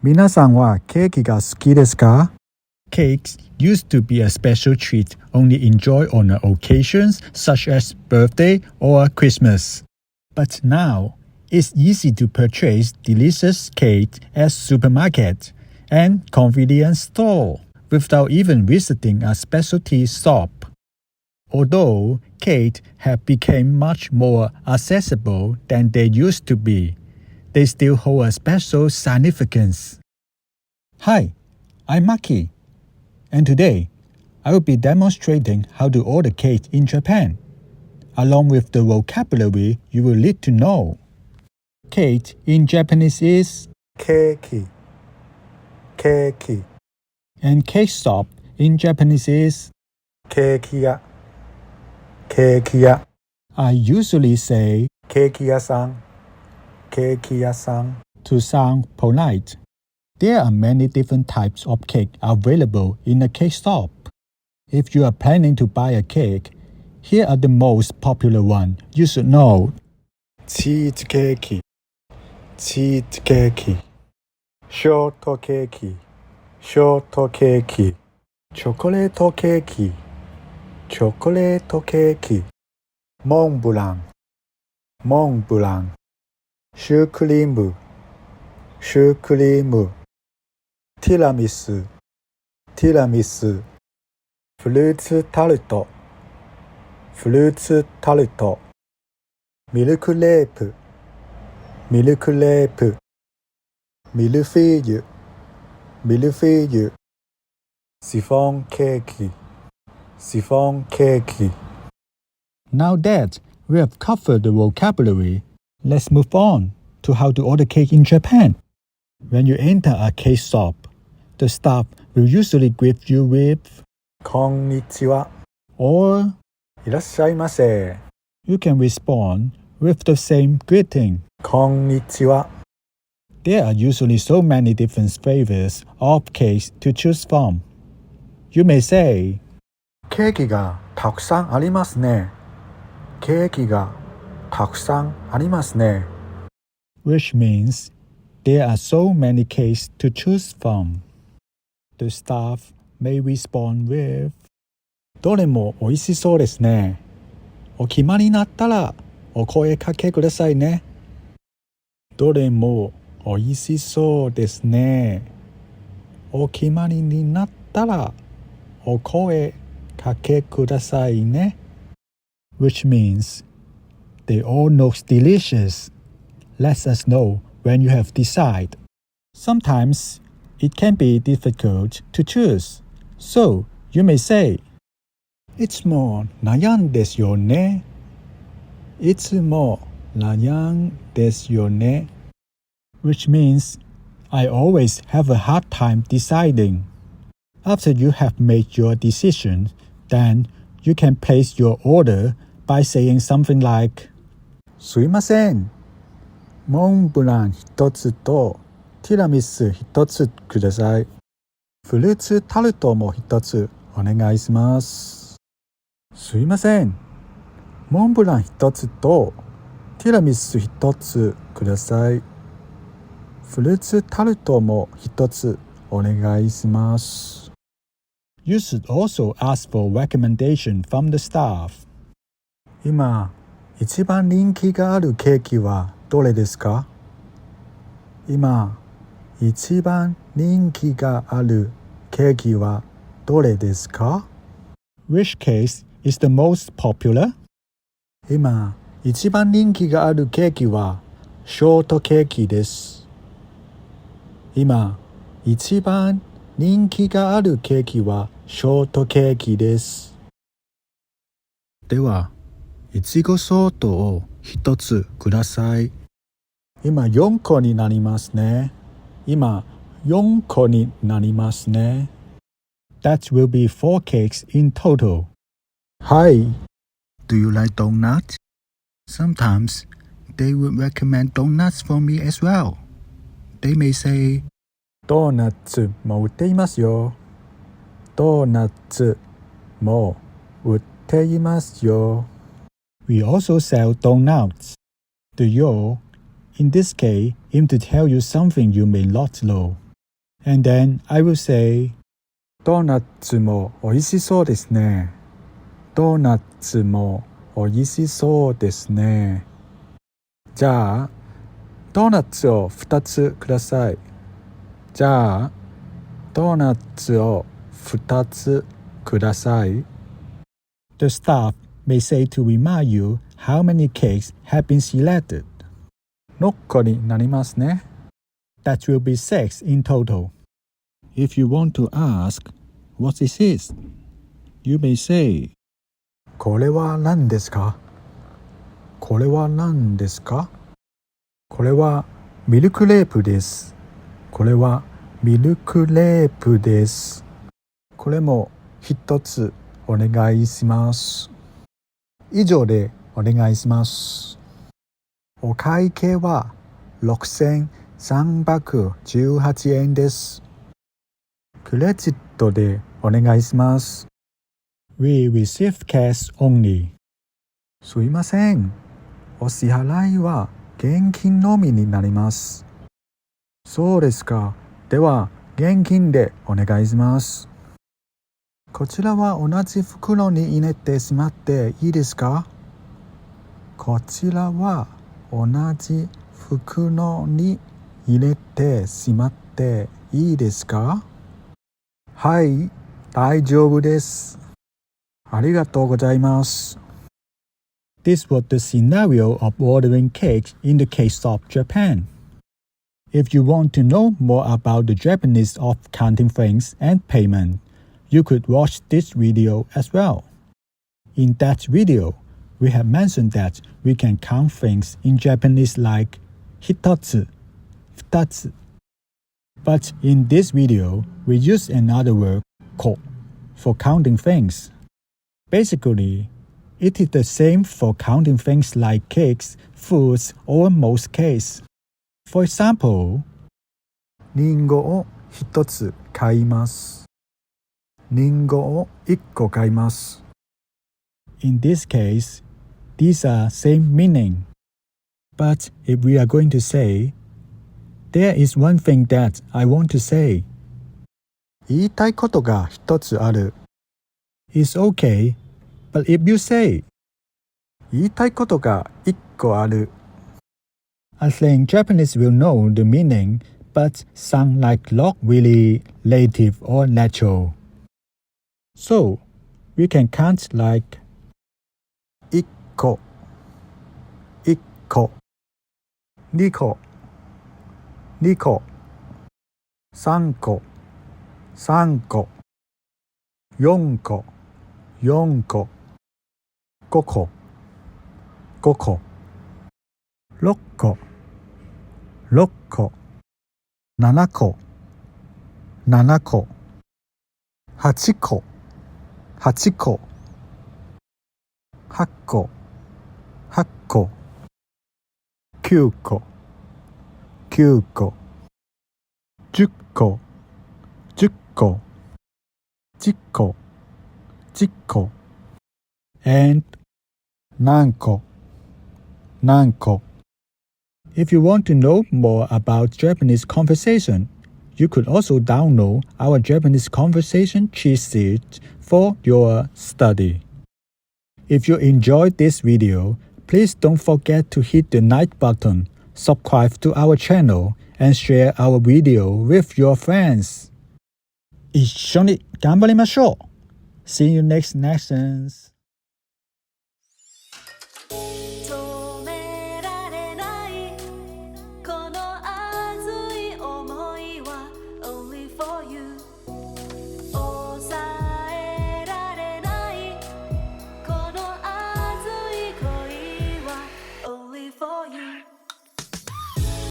皆さんはケーキが好きですか? Cakes used to be a special treat only enjoyed on occasions such as birthday or Christmas. But now, it's easy to purchase delicious cake at supermarket and convenience store without even visiting a specialty shop. Although cake have become much more accessible than they used to be, they still hold a special significance. Hi, I'm Maki, and today I will be demonstrating how to order cake in Japan, along with the vocabulary you will need to know. Cake in Japanese is keiki, keiki, and cake shop in Japanese is keikiya, keikiya. I usually say keikiya-san, keikiya-san to sound polite. There are many different types of cake available in a cake shop. If you are planning to buy a cake, here are the most popular ones you should know. Cheesecake, cheesecake, shortcake, shortcake, chocolate cake, chocolate cake, Mont Blanc, Mont Blanc, choux cream, choux cream, tiramisu, tiramisu, fruits tart, fruits tart, milk crepe, milk crepe, millefeuille, millefeuille, chiffon cake, chiffon cake. Now that we have covered the vocabulary, let's move on to how to order cake in Japan. When you enter a cake shop, the staff will usually greet you with "Konnichiwa" or "Irashaimase." You can respond with the same greeting, "Konnichiwa." There are usually so many different flavors of cakes to choose from. You may say, ケーキがたくさんありますね。ケーキがたくさんありますね。Which means there are so many cakes to choose from. The staff may respond with, どれも美味しそうですね。お決まりになったらお声かけくださいね。どれも美味しそうですね。お決まりになったらお声かけくださいね。Which means they all look delicious. Let us know when you have decided. Sometimes it can be difficult to choose. So you may say, いつも悩んですよね。いつも悩んですよね。Which means I always have a hard time deciding. After you have made your decision, then you can place your order by saying something like, すいません。モンブラン一つとティラミス一つください。フルーツタルトも一つお願いします。すいません。モンブラン一つとティラミス一つください。フルーツタルトも一つお願いします。You should also ask for recommendation from the staff. 今、一番人気があるケーキはどれですか? 今、一番人気があるケーキはどれですか? Which cake is the most popular? 今、一番人気があるケーキはショートケーキです。今、一番人気があるケーキはショートケーキです。では、いちごソートを一つください。今4個になりますね。今4個になりますね。That will be 4 cakes in total. Hi. Do you like donuts? Sometimes they would recommend donuts for me as well. They may say, ドーナツも売っていますよ。ドーナツも売っていますよ。We also sell donuts. The yo, in this case, aim to tell you something you may not know. And then I will say, ドーナツも美味しそうですね。ドーナツも美味しそうですね。じゃあ、ドーナツを2つください。じゃあ、ドーナツを2つください。The staff may say to remind you how many cakes have been selected. 6個になりますね。That will be 6 in total. If you want to ask, what is this? You may say, これは何ですか？これは何ですか？これはミルクレープです。これはミルクレープです。これも一つお願いします。以上でお願いします。お会計は6318円です。クレジットでお願いします。We receive cash only. すいません。お支払いは現金のみになります。そうですか。では、現金でお願いします。こちらは同じ袋に入れてしまっていいですか？こちらは同じ袋に入れてしまっていいですか？はい、大丈夫です。ありがとうございます。This was the scenario of ordering cake in the case of Japan. If you want to know more about the Japanese of counting things and payment, you could watch this video as well. In that video, we have mentioned that we can count things in Japanese like hitotsu, futatsu. But in this video, we use another word, ko, for counting things. Basically, it is the same for counting things like cakes, foods, or most cakes. For example, リンゴを一つ買います。リンゴを一個買います。In this case, these are same meaning. But if we are going to say, there is one thing that I want to say. 言いたいことが一つある。It's okay, but if you say, 言いたいことが一個ある。I think Japanese will know the meaning, but sound like not really native or natural. So, we can count like 1個、1個、2個、2個、3個、3個、4個、4個、5個、5個、6個、6個、7個、7個、8個、8個、8個、8個、9個、9個、10個、10個、10個、10個、and 何個、何個。If you want to know more about Japanese conversation, you could also download our Japanese conversation cheat sheet for your study. If you enjoyed this video, please don't forget to hit the like button, subscribe to our channel, and share our video with your friends. 一緒に頑張りましょう! See you next lessons.